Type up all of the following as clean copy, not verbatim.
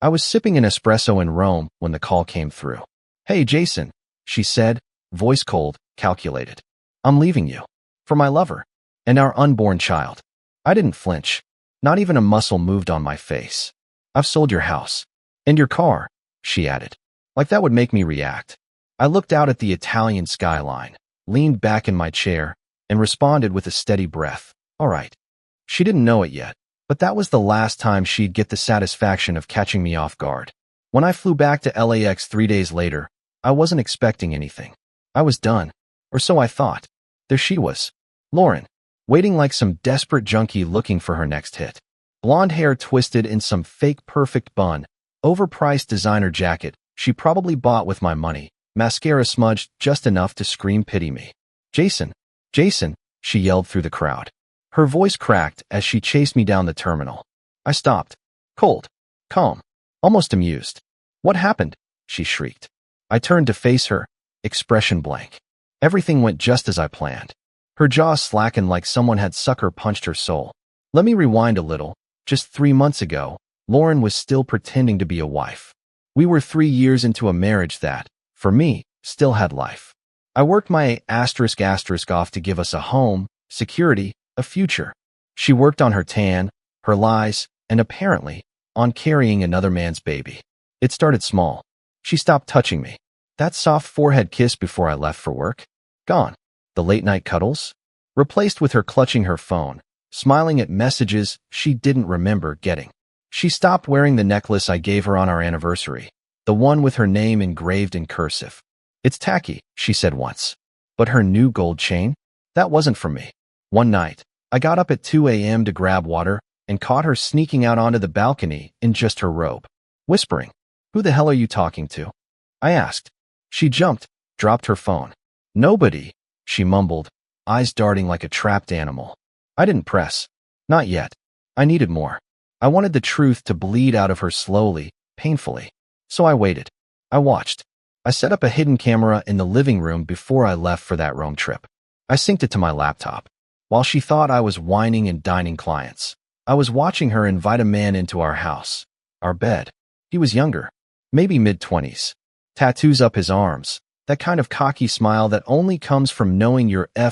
I was sipping an espresso in Rome when the call came through. "Hey, Jason," she said, voice cold, calculated. "I'm leaving you. For my lover. And our unborn child." I didn't flinch. Not even a muscle moved on my face. "I've sold your house. And your car," she added. Like that would make me react. I looked out at the Italian skyline, leaned back in my chair, and responded with a steady breath. "All right." She didn't know it yet, but that was the last time she'd get the satisfaction of catching me off guard. When I flew back to LAX 3 days later, I wasn't expecting anything. I was done. Or so I thought. There she was. Lauren, waiting like some desperate junkie looking for her next hit. Blonde hair twisted in some fake perfect bun, overpriced designer jacket she probably bought with my money, mascara smudged just enough to scream pity me. "Jason, Jason," she yelled through the crowd. Her voice cracked as she chased me down the terminal. I stopped. Cold. Calm. Almost amused. "What happened?" she shrieked. I turned to face her, expression blank. Everything went just as I planned. Her jaw slackened like someone had sucker punched her soul. Let me rewind a little. Just 3 months ago, Lauren was still pretending to be a wife. We were 3 years into a marriage that, for me, still had life. I worked my asterisk off to give us a home, security, a future. She worked on her tan, her lies, and apparently, on carrying another man's baby. It started small. She stopped touching me. That soft forehead kiss before I left for work? Gone. The late-night cuddles? Replaced with her clutching her phone, smiling at messages she didn't remember getting. She stopped wearing the necklace I gave her on our anniversary, the one with her name engraved in cursive. "It's tacky," she said once. But her new gold chain? That wasn't for me. One night, I got up at 2 a.m. to grab water and caught her sneaking out onto the balcony in just her robe, whispering, "Who the hell are you talking to?" I asked. She jumped, dropped her phone. "Nobody," she mumbled, eyes darting like a trapped animal. I didn't press. Not yet. I needed more. I wanted the truth to bleed out of her slowly, painfully. So I waited. I watched. I set up a hidden camera in the living room before I left for that Rome trip. I synced it to my laptop. While she thought I was whining and dining clients, I was watching her invite a man into our house, our bed. He was younger, maybe mid-20s. Tattoos up his arms, that kind of cocky smile that only comes from knowing you're ing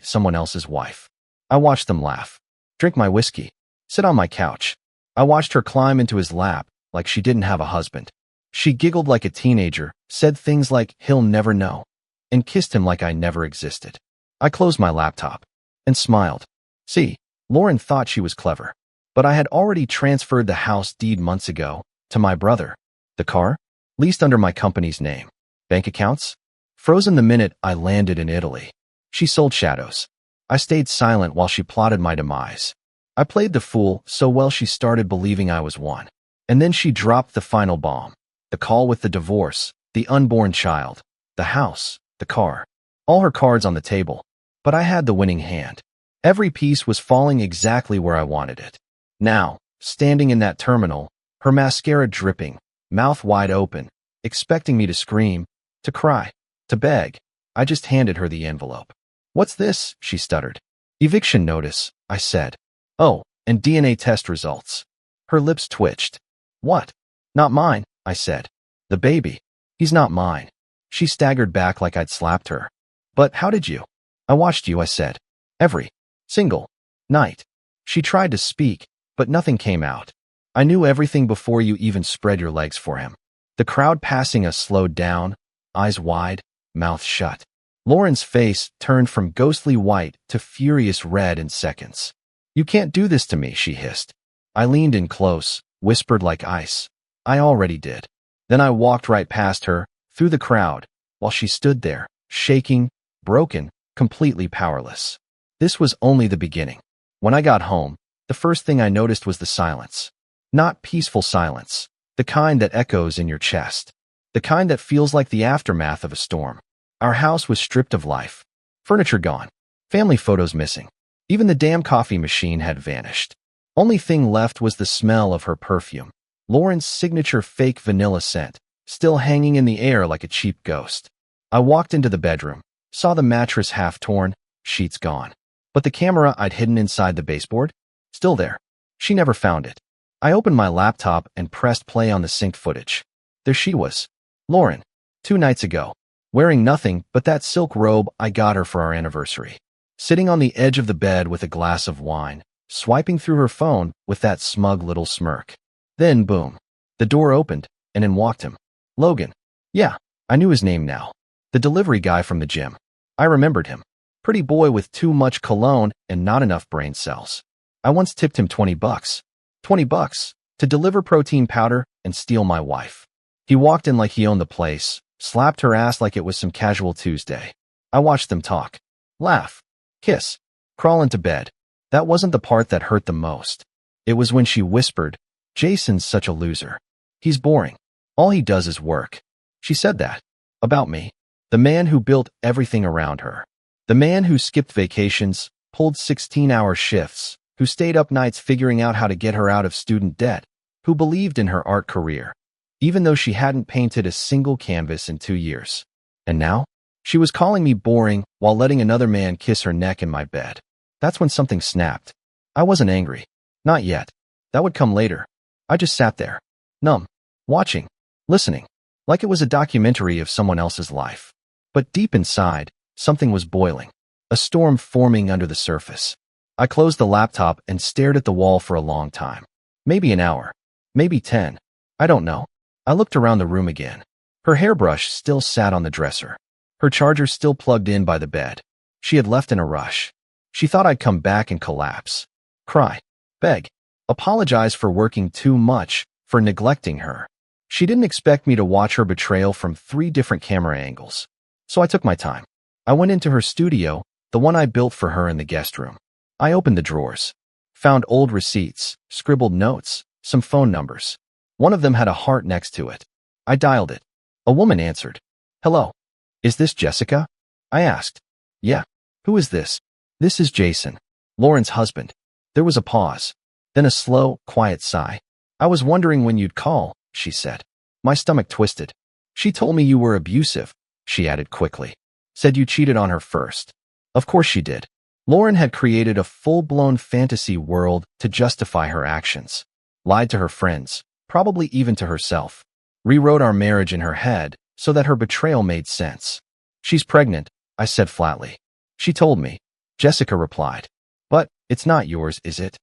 someone else's wife. I watched them laugh, drink my whiskey, sit on my couch. I watched her climb into his lap like she didn't have a husband. She giggled like a teenager, said things like, "He'll never know," and kissed him like I never existed. I closed my laptop and smiled. See, Lauren thought she was clever, but I had already transferred the house deed months ago to my brother. The car? Leased under my company's name. Bank accounts? Frozen the minute I landed in Italy. She sold shadows. I stayed silent while she plotted my demise. I played the fool so well she started believing I was one. And then she dropped the final bomb. The call with the divorce, the unborn child, the house, the car. All her cards on the table. But I had the winning hand. Every piece was falling exactly where I wanted it. Now, standing in that terminal, her mascara dripping, mouth wide open, expecting me to scream, to cry, to beg, I just handed her the envelope. "What's this?" she stuttered. "Eviction notice," I said. "Oh, and DNA test results." Her lips twitched. "What?" "Not mine," I said. "The baby. He's not mine." She staggered back like I'd slapped her. "But how did you?" "I watched you," I said. "Every single night." She tried to speak, but nothing came out. "I knew everything before you even spread your legs for him." The crowd passing us slowed down, eyes wide, mouth shut. Lauren's face turned from ghostly white to furious red in seconds. "You can't do this to me," she hissed. I leaned in close, whispered like ice. "I already did." Then I walked right past her, through the crowd, while she stood there, shaking, broken, completely powerless. This was only the beginning. When I got home, the first thing I noticed was the silence. Not peaceful silence, the kind that echoes in your chest, the kind that feels like the aftermath of a storm. Our house was stripped of life. Furniture gone. Family photos missing. Even the damn coffee machine had vanished. Only thing left was the smell of her perfume. Lauren's signature fake vanilla scent, still hanging in the air like a cheap ghost. I walked into the bedroom, saw the mattress half torn, sheets gone. But the camera I'd hidden inside the baseboard? Still there. She never found it. I opened my laptop and pressed play on the synced footage. There she was. Lauren. 2 nights ago. Wearing nothing but that silk robe I got her for our anniversary. Sitting on the edge of the bed with a glass of wine, swiping through her phone with that smug little smirk. Then, boom. The door opened, and in walked him. Logan. Yeah, I knew his name now. The delivery guy from the gym. I remembered him. Pretty boy with too much cologne and not enough brain cells. I once tipped him $20. $20 to deliver protein powder and steal my wife. He walked in like he owned the place, slapped her ass like it was some casual Tuesday. I watched them talk, laugh, kiss, crawl into bed. That wasn't the part that hurt the most. It was when she whispered, "Jason's such a loser. He's boring. All he does is work." She said that. About me. The man who built everything around her. The man who skipped vacations, pulled 16-hour shifts, who stayed up nights figuring out how to get her out of student debt, who believed in her art career, even though she hadn't painted a single canvas in 2 years. And now, she was calling me boring while letting another man kiss her neck in my bed. That's when something snapped. I wasn't angry. Not yet. That would come later. I just sat there, numb, watching, listening, like it was a documentary of someone else's life. But deep inside, something was boiling, a storm forming under the surface. I closed the laptop and stared at the wall for a long time. Maybe an hour, maybe 10. I don't know. I looked around the room again. Her hairbrush still sat on the dresser. Her charger still plugged in by the bed. She had left in a rush. She thought I'd come back and collapse. Cry. Beg. Apologize for working too much, for neglecting her. She didn't expect me to watch her betrayal from 3 different camera angles. So I took my time. I went into her studio, the one I built for her in the guest room. I opened the drawers. Found old receipts, scribbled notes, some phone numbers. One of them had a heart next to it. I dialed it. A woman answered. "Hello. Is this Jessica?" I asked. "Yeah. Who is this?" "This is Jason, Lauren's husband." There was a pause. Then a slow, quiet sigh. "I was wondering when you'd call," she said. My stomach twisted. "She told me you were abusive," she added quickly. "Said you cheated on her first." Of course she did. Lauren had created a full-blown fantasy world to justify her actions. Lied to her friends, probably even to herself. Rewrote our marriage in her head so that her betrayal made sense. "She's pregnant," I said flatly. "She told me," Jessica replied. "But it's not yours, is it?"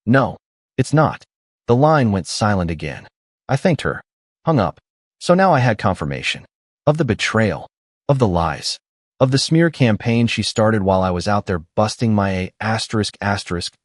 "No, it's not." The line went silent again. I thanked her. Hung up. So now I had confirmation. Of the betrayal. Of the lies. Of the smear campaign she started while I was out there busting my asterisk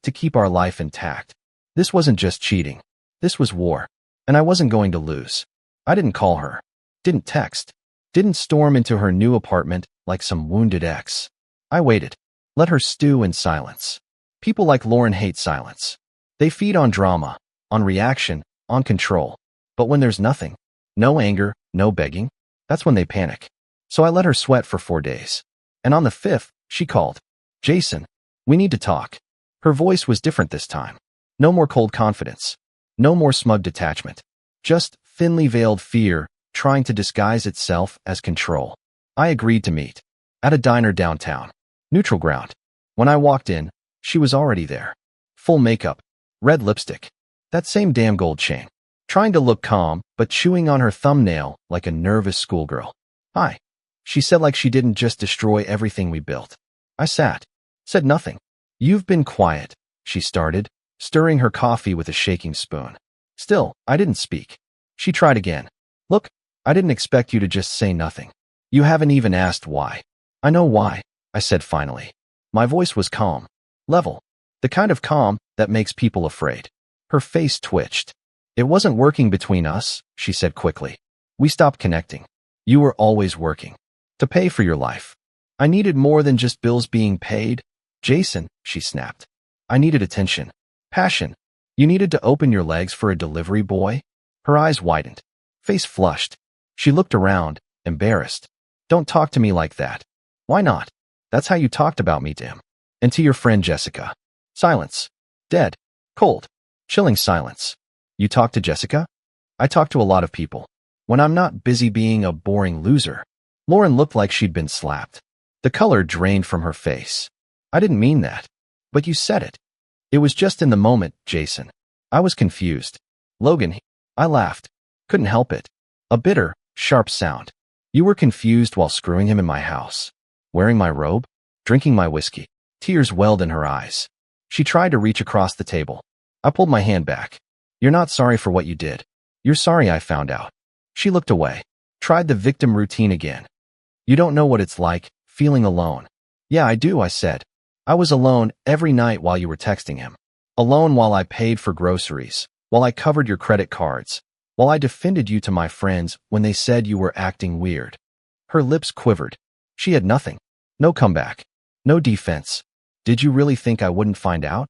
to keep our life intact. This wasn't just cheating. This was war. And I wasn't going to lose. I didn't call her. Didn't text. Didn't storm into her new apartment like some wounded ex. I waited. Let her stew in silence. People like Lauren hate silence. They feed on drama, on reaction, on control. But when there's nothing, no anger, no begging, that's when they panic. So I let her sweat for 4 days. And on the 5th, she called. "Jason, we need to talk." Her voice was different this time. No more cold confidence. No more smug detachment. Just thinly veiled fear trying to disguise itself as control. I agreed to meet. At a diner downtown. Neutral ground. When I walked in, she was already there. Full makeup. Red lipstick. That same damn gold chain. Trying to look calm, but chewing on her thumbnail like a nervous schoolgirl. "Hi," she said like she didn't just destroy everything we built. I sat. Said nothing. "You've been quiet," she started, stirring her coffee with a shaking spoon. Still, I didn't speak. She tried again. "Look, I didn't expect you to just say nothing. You haven't even asked why." "I know why," I said finally. My voice was calm. Level. The kind of calm that makes people afraid. Her face twitched. "It wasn't working between us," she said quickly. "We stopped connecting. You were always working. To pay for your life. I needed more than just bills being paid." "Jason," she snapped. "I needed attention. Passion. You needed to open your legs for a delivery boy?" Her eyes widened. Face flushed. She looked around, embarrassed. "Don't talk to me like that." "Why not? That's how you talked about me to him. And to your friend Jessica." Silence. Dead. Cold. Chilling silence. "You talk to Jessica?" "I talk to a lot of people. When I'm not busy being a boring loser." Lauren looked like she'd been slapped. The color drained from her face. "I didn't mean that. But you said it. It was just in the moment, Jason. I was confused. Logan, I laughed. Couldn't help it. A bitter, sharp sound. You were confused while screwing him in my house. Wearing my robe? Drinking my whiskey. Tears welled in her eyes. She tried to reach across the table. I pulled my hand back. You're not sorry for what you did. You're sorry I found out. She looked away. Tried the victim routine again. You don't know what it's like, feeling alone. Yeah, I do, I said. I was alone every night while you were texting him. Alone while I paid for groceries, while I covered your credit cards, while I defended you to my friends when they said you were acting weird. Her lips quivered. She had nothing. No comeback. No defense. Did you really think I wouldn't find out?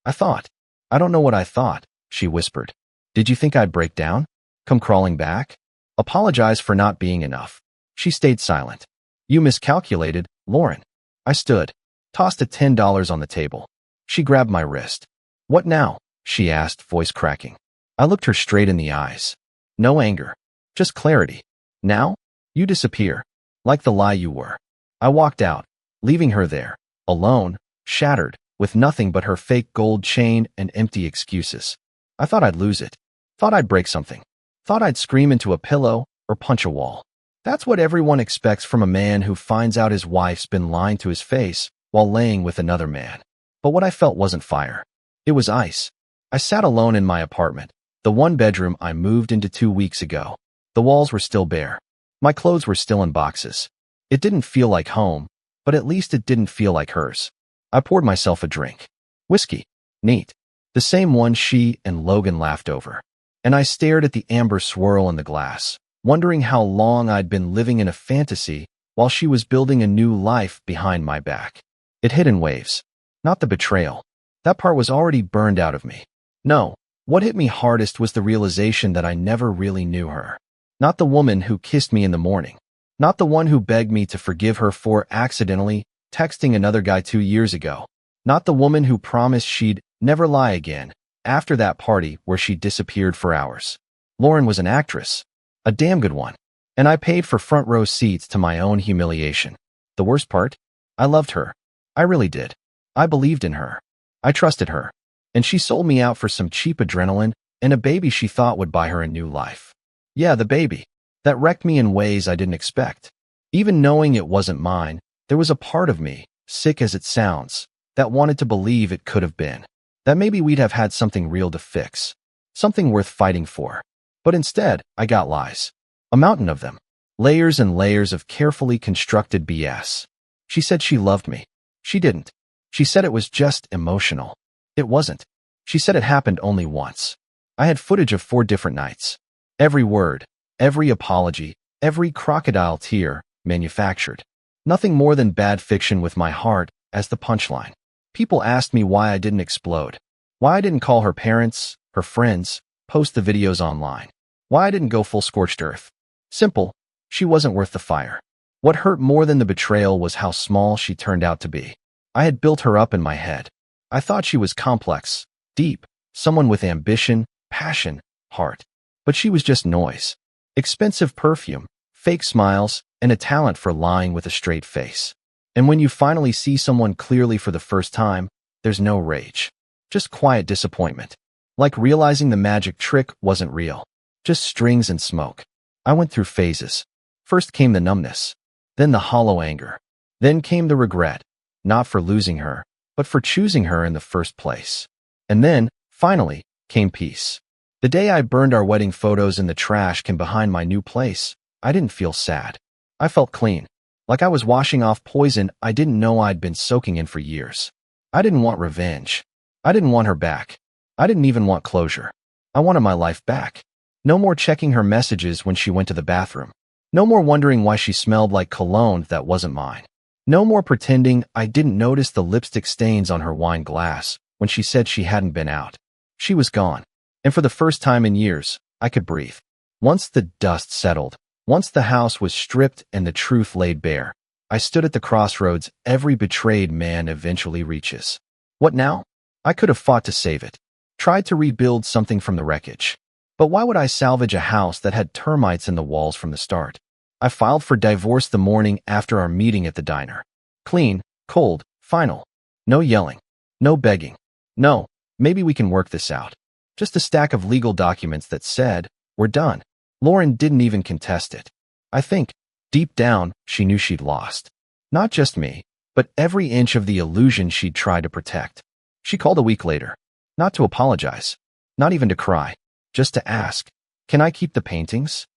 I thought. I don't know what I thought, she whispered. Did you think I'd break down? Come crawling back? Apologize for not being enough. She stayed silent. You miscalculated, Lauren. I stood. Tossed a $10 on the table. She grabbed my wrist. What now? She asked, voice cracking. I looked her straight in the eyes. No anger. Just clarity. Now? You disappear. Like the lie you were. I walked out, leaving her there, alone, shattered, with nothing but her fake gold chain and empty excuses. I thought I'd lose it. Thought I'd break something. Thought I'd scream into a pillow or punch a wall. That's what everyone expects from a man who finds out his wife's been lying to his face while laying with another man. But what I felt wasn't fire. It was ice. I sat alone in my apartment, the one bedroom I moved into 2 weeks ago. The walls were still bare. My clothes were still in boxes. It didn't feel like home, but at least it didn't feel like hers. I poured myself a drink. Whiskey. Neat. The same one she and Logan laughed over. And I stared at the amber swirl in the glass, wondering how long I'd been living in a fantasy while she was building a new life behind my back. It hit in waves. Not the betrayal. That part was already burned out of me. No, what hit me hardest was the realization that I never really knew her. Not the woman who kissed me in the morning. Not the one who begged me to forgive her for accidentally texting another guy 2 years ago. Not the woman who promised she'd never lie again after that party where she disappeared for hours. Lauren was an actress. A damn good one. And I paid for front row seats to my own humiliation. The worst part? I loved her. I really did. I believed in her. I trusted her. And she sold me out for some cheap adrenaline and a baby she thought would buy her a new life. Yeah, the baby. That wrecked me in ways I didn't expect. Even knowing it wasn't mine, there was a part of me, sick as it sounds, that wanted to believe it could have been. That maybe we'd have had something real to fix. Something worth fighting for. But instead, I got lies. A mountain of them. Layers and layers of carefully constructed BS. She said she loved me. She didn't. She said it was just emotional. It wasn't. She said it happened only once. I had footage of 4 different nights. Every word, every apology, every crocodile tear, manufactured. Nothing more than bad fiction with my heart as the punchline. People asked me why I didn't explode. Why I didn't call her parents, her friends, post the videos online. Why I didn't go full scorched earth. Simple. She wasn't worth the fire. What hurt more than the betrayal was how small she turned out to be. I had built her up in my head. I thought she was complex, deep, someone with ambition, passion, heart. But she was just noise. Expensive perfume, fake smiles, and a talent for lying with a straight face. And when you finally see someone clearly for the first time, there's no rage. Just quiet disappointment. Like realizing the magic trick wasn't real. Just strings and smoke. I went through phases. First came the numbness. Then the hollow anger. Then came the regret. Not for losing her, but for choosing her in the first place. And then, finally, came peace. The day I burned our wedding photos in the trash can behind my new place, I didn't feel sad. I felt clean. Like I was washing off poison I didn't know I'd been soaking in for years. I didn't want revenge. I didn't want her back. I didn't even want closure. I wanted my life back. No more checking her messages when she went to the bathroom. No more wondering why she smelled like cologne that wasn't mine. No more pretending I didn't notice the lipstick stains on her wine glass when she said she hadn't been out. She was gone. And for the first time in years, I could breathe. Once the dust settled, once the house was stripped and the truth laid bare, I stood at the crossroads every betrayed man eventually reaches. What now? I could have fought to save it. Tried to rebuild something from the wreckage. But why would I salvage a house that had termites in the walls from the start? I filed for divorce the morning after our meeting at the diner. Clean, cold, final. No yelling. No begging. No, maybe we can work this out. Just a stack of legal documents that said, "We're done." Lauren didn't even contest it. I think, deep down, she knew she'd lost. Not just me, but every inch of the illusion she'd tried to protect. She called a week later. Not to apologize. Not even to cry. Just to ask, "Can I keep the paintings?"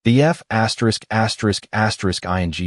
The F*******ing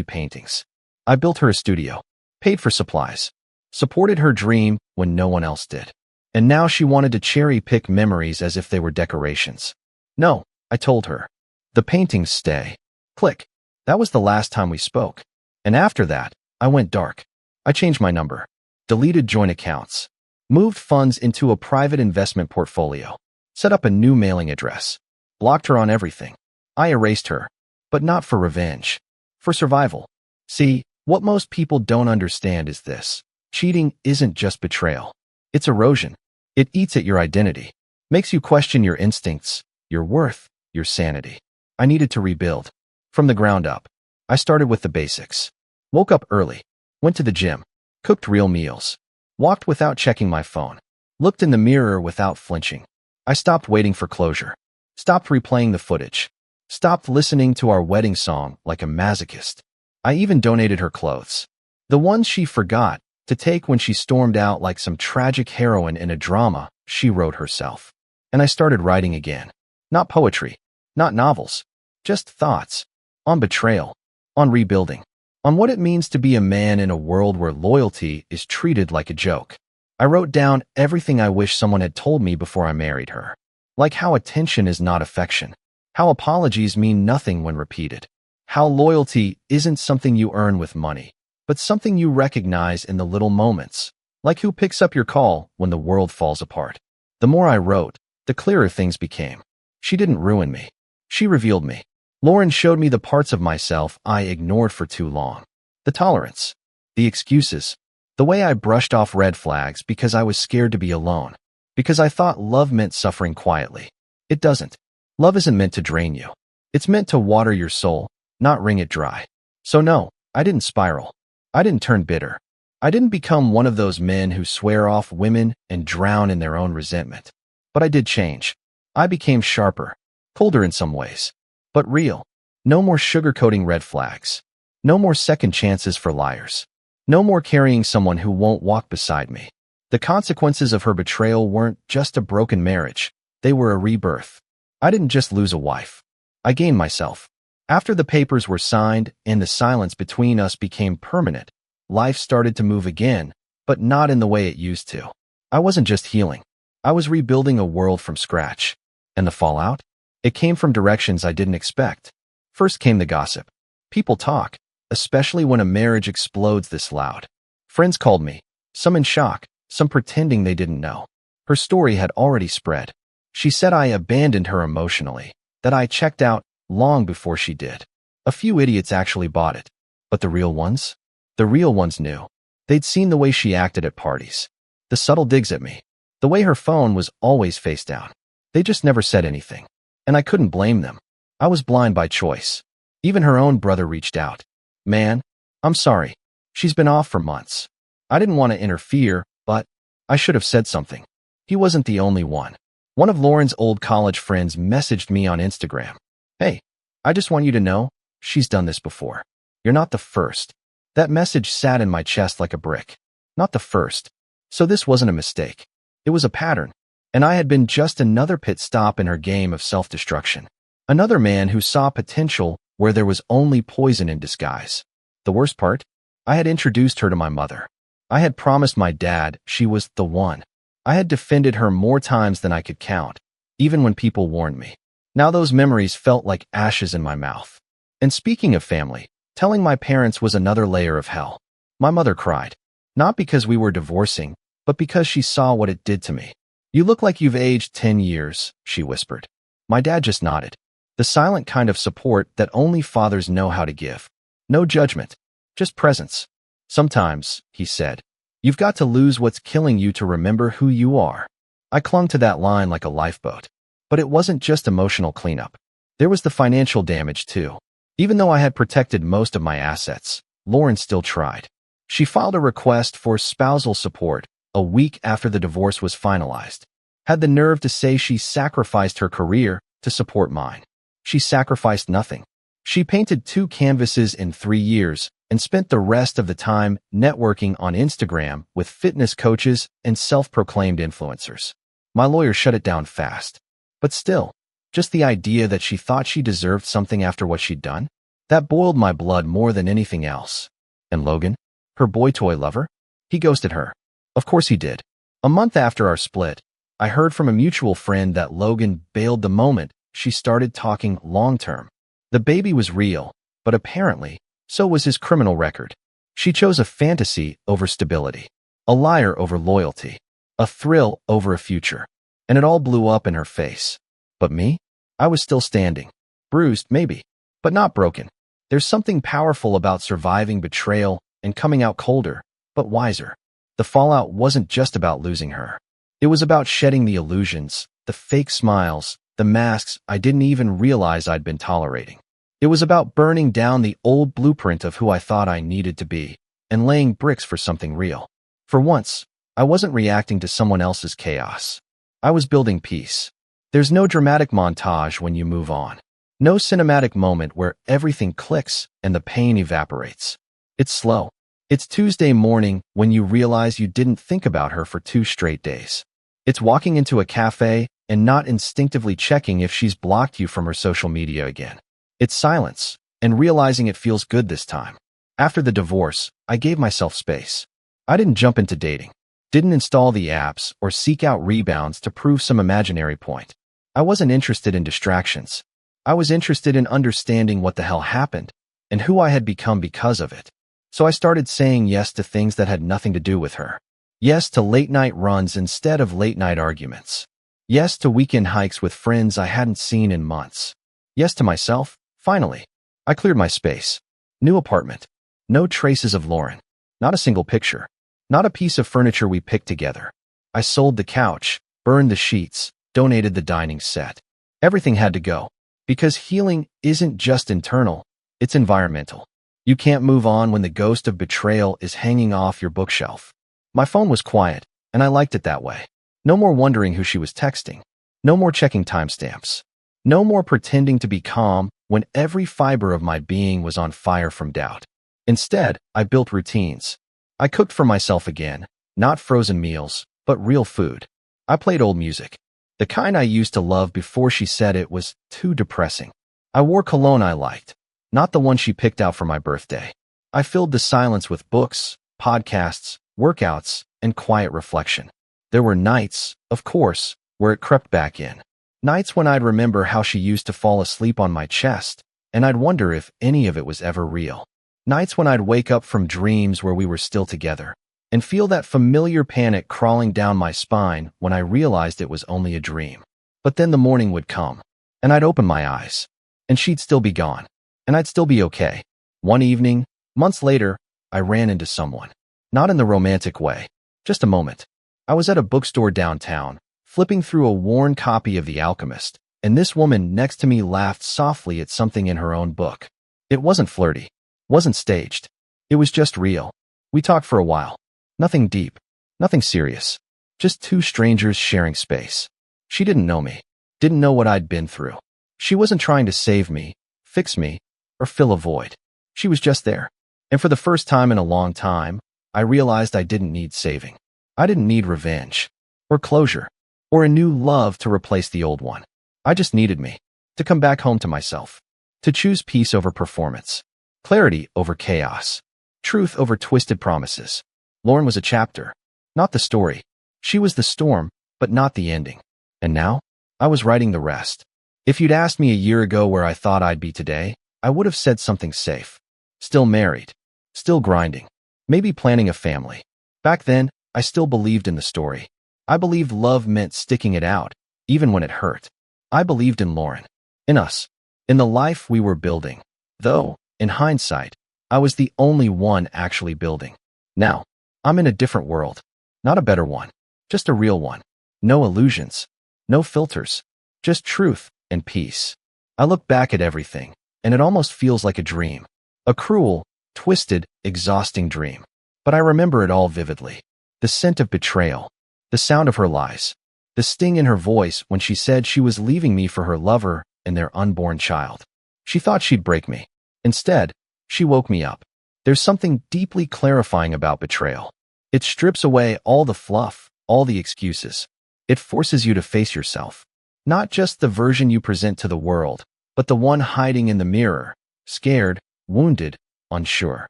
paintings. I built her a studio. Paid for supplies. Supported her dream when no one else did. And now she wanted to cherry-pick memories as if they were decorations. No, I told her. The paintings stay. Click. That was the last time we spoke. And after that, I went dark. I changed my number. Deleted joint accounts. Moved funds into a private investment portfolio. Set up a new mailing address. Blocked her on everything. I erased her. But not for revenge. For survival. See, what most people don't understand is this. Cheating isn't just betrayal. It's erosion. It eats at your identity. Makes you question your instincts, your worth, your sanity. I needed to rebuild. From the ground up. I started with the basics. Woke up early. Went to the gym. Cooked real meals. Walked without checking my phone. Looked in the mirror without flinching. I stopped waiting for closure. Stopped replaying the footage. Stopped listening to our wedding song like a masochist. I even donated her clothes. The ones she forgot to take when she stormed out like some tragic heroine in a drama she wrote herself. And I started writing again. Not poetry. Not novels. Just thoughts. On betrayal. On rebuilding. On what it means to be a man in a world where loyalty is treated like a joke. I wrote down everything I wish someone had told me before I married her. Like how attention is not affection. How apologies mean nothing when repeated. How loyalty isn't something you earn with money, but something you recognize in the little moments. Like who picks up your call when the world falls apart. The more I wrote, the clearer things became. She didn't ruin me. She revealed me. Lauren showed me the parts of myself I ignored for too long. The tolerance. The excuses. The way I brushed off red flags because I was scared to be alone. Because I thought love meant suffering quietly. It doesn't. Love isn't meant to drain you. It's meant to water your soul, not wring it dry. So no, I didn't spiral. I didn't turn bitter. I didn't become one of those men who swear off women and drown in their own resentment. But I did change. I became sharper, colder in some ways. But real. No more sugarcoating red flags. No more second chances for liars. No more carrying someone who won't walk beside me. The consequences of her betrayal weren't just a broken marriage. They were a rebirth. I didn't just lose a wife. I gained myself. After the papers were signed and the silence between us became permanent, life started to move again, but not in the way it used to. I wasn't just healing. I was rebuilding a world from scratch. And the fallout? It came from directions I didn't expect. First came the gossip. People talk, especially when a marriage explodes this loud. Friends called me, some in shock, some pretending they didn't know. Her story had already spread. She said I abandoned her emotionally, that I checked out long before she did. A few idiots actually bought it. But the real ones? The real ones knew. They'd seen the way she acted at parties. The subtle digs at me. The way her phone was always face down. They just never said anything. And I couldn't blame them. I was blind by choice. Even her own brother reached out. "Man, I'm sorry. She's been off for months." I didn't want to interfere, but I should have said something. He wasn't the only one. One of Lauren's old college friends messaged me on Instagram. "Hey, I just want you to know, she's done this before. You're not the first." That message sat in my chest like a brick. Not the first. So this wasn't a mistake. It was a pattern. And I had been just another pit stop in her game of self-destruction. Another man who saw potential where there was only poison in disguise. The worst part? I had introduced her to my mother. I had promised my dad she was the one. I had defended her more times than I could count, even when people warned me. Now those memories felt like ashes in my mouth. And speaking of family, telling my parents was another layer of hell. My mother cried. Not because we were divorcing, but because she saw what it did to me. "You look like you've aged 10 years, she whispered. My dad just nodded. The silent kind of support that only fathers know how to give. No judgment, just presence. "Sometimes," he said, "you've got to lose what's killing you to remember who you are." I clung to that line like a lifeboat. But it wasn't just emotional cleanup. There was the financial damage too. Even though I had protected most of my assets, Lauren still tried. She filed a request for spousal support a week after the divorce was finalized. had the nerve to say she sacrificed her career to support mine. She sacrificed nothing. She painted 2 canvases in 3 years and spent the rest of the time networking on Instagram with fitness coaches and self-proclaimed influencers. My lawyer shut it down fast. But still, just the idea that she thought she deserved something after what she'd done, that boiled my blood more than anything else. And Logan, her boy toy lover, he ghosted her. Of course he did. A month after our split, I heard from a mutual friend that Logan bailed the moment she started talking long-term. The baby was real, but apparently, so was his criminal record. She chose a fantasy over stability, a liar over loyalty, a thrill over a future, and it all blew up in her face. But me? I was still standing. Bruised, maybe, but not broken. There's something powerful about surviving betrayal and coming out colder, but wiser. The fallout wasn't just about losing her. It was about shedding the illusions, the fake smiles, the masks I didn't even realize I'd been tolerating. It was about burning down the old blueprint of who I thought I needed to be and laying bricks for something real. For once, I wasn't reacting to someone else's chaos. I was building peace. There's no dramatic montage when you move on. No cinematic moment where everything clicks and the pain evaporates. It's slow. It's Tuesday morning when you realize you didn't think about her for 2 straight days. It's walking into a cafe and not instinctively checking if she's blocked you from her social media again. It's silence, and realizing it feels good this time. After the divorce, I gave myself space. I didn't jump into dating, didn't install the apps or seek out rebounds to prove some imaginary point. I wasn't interested in distractions. I was interested in understanding what the hell happened and who I had become because of it. So I started saying yes to things that had nothing to do with her. Yes to late-night runs instead of late-night arguments. Yes to weekend hikes with friends I hadn't seen in months. Yes to myself, finally. I cleared my space. New apartment. No traces of Lauren. Not a single picture. Not a piece of furniture we picked together. I sold the couch, burned the sheets, donated the dining set. Everything had to go. Because healing isn't just internal, it's environmental. You can't move on when the ghost of betrayal is hanging off your bookshelf. My phone was quiet, and I liked it that way. No more wondering who she was texting. No more checking timestamps. No more pretending to be calm when every fiber of my being was on fire from doubt. Instead, I built routines. I cooked for myself again, not frozen meals, but real food. I played old music, the kind I used to love before she said it was too depressing. I wore cologne I liked, not the one she picked out for my birthday. I filled the silence with books, podcasts, workouts, and quiet reflection. There were nights, of course, where it crept back in. Nights when I'd remember how she used to fall asleep on my chest, and I'd wonder if any of it was ever real. Nights when I'd wake up from dreams where we were still together, and feel that familiar panic crawling down my spine when I realized it was only a dream. But then the morning would come, and I'd open my eyes, and she'd still be gone, and I'd still be okay. One evening, months later, I ran into someone. Not in the romantic way, just a moment. I was at a bookstore downtown, flipping through a worn copy of The Alchemist, and this woman next to me laughed softly at something in her own book. It wasn't flirty, wasn't staged. It was just real. We talked for a while. Nothing deep, nothing serious. Just 2 strangers sharing space. She didn't know me, didn't know what I'd been through. She wasn't trying to save me, fix me, or fill a void. She was just there. And for the first time in a long time, I realized I didn't need saving. I didn't need revenge, or closure, or a new love to replace the old one. I just needed me, to come back home to myself, to choose peace over performance, clarity over chaos, truth over twisted promises. Lauren was a chapter, not the story. She was the storm, but not the ending. And now, I was writing the rest. If you'd asked me a year ago where I thought I'd be today, I would have said something safe. Still married, still grinding, maybe planning a family. Back then, I still believed in the story. I believed love meant sticking it out, even when it hurt. I believed in Lauren, in us, in the life we were building. Though, in hindsight, I was the only one actually building. Now, I'm in a different world. Not a better one, just a real one. No illusions, no filters, just truth and peace. I look back at everything, and it almost feels like a dream. A cruel, twisted, exhausting dream. But I remember it all vividly. The scent of betrayal, the sound of her lies, The sting in her voice when she said she was leaving me for her lover and their unborn child. She thought she'd break me. Instead, she woke me up. There's something deeply clarifying about betrayal. It strips away all the fluff, all the excuses. It forces you to face yourself. Not just the version you present to the world, but the one hiding in the mirror, scared, wounded, unsure.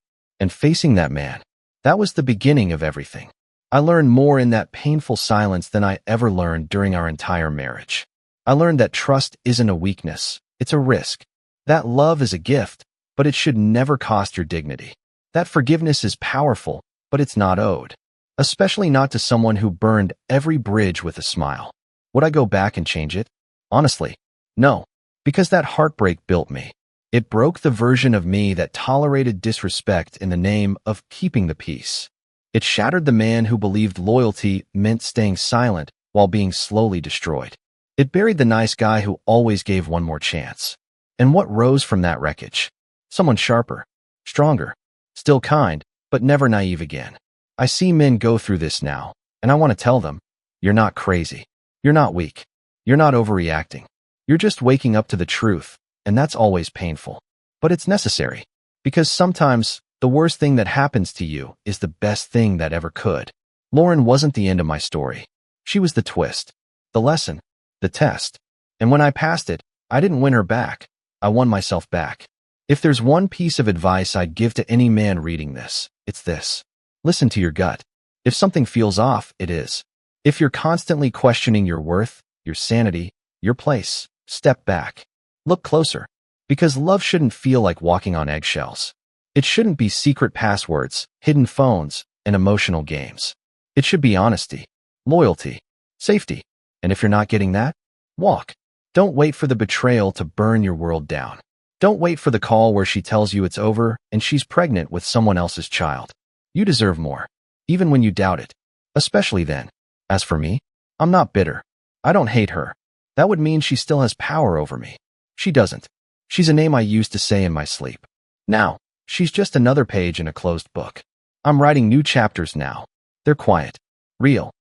And facing that man, that was the beginning of everything. I learned more in that painful silence than I ever learned during our entire marriage. I learned that trust isn't a weakness, it's a risk. That love is a gift, but it should never cost your dignity. That forgiveness is powerful, but it's not owed. Especially not to someone who burned every bridge with a smile. Would I go back and change it? Honestly, no. Because that heartbreak built me. It broke the version of me that tolerated disrespect in the name of keeping the peace. It shattered the man who believed loyalty meant staying silent while being slowly destroyed. It buried the nice guy who always gave one more chance. And what rose from that wreckage? Someone sharper, stronger, still kind, but never naive again. I see men go through this now, and I want to tell them, you're not crazy. You're not weak. You're not overreacting. You're just waking up to the truth, and that's always painful. But it's necessary, because sometimes the worst thing that happens to you is the best thing that ever could. Lauren wasn't the end of my story. She was the twist, the lesson, the test. And when I passed it, I didn't win her back. I won myself back. If there's one piece of advice I'd give to any man reading this, it's this. Listen to your gut. If something feels off, it is. If you're constantly questioning your worth, your sanity, your place, step back. Look closer. Because love shouldn't feel like walking on eggshells. It shouldn't be secret passwords, hidden phones, and emotional games. It should be honesty, loyalty, safety. And if you're not getting that, walk. Don't wait for the betrayal to burn your world down. Don't wait for the call where she tells you it's over and she's pregnant with someone else's child. You deserve more, even when you doubt it, especially then. As for me, I'm not bitter. I don't hate her. That would mean she still has power over me. She doesn't. She's a name I used to say in my sleep. Now, she's just another page in a closed book. I'm writing new chapters now. They're quiet, real,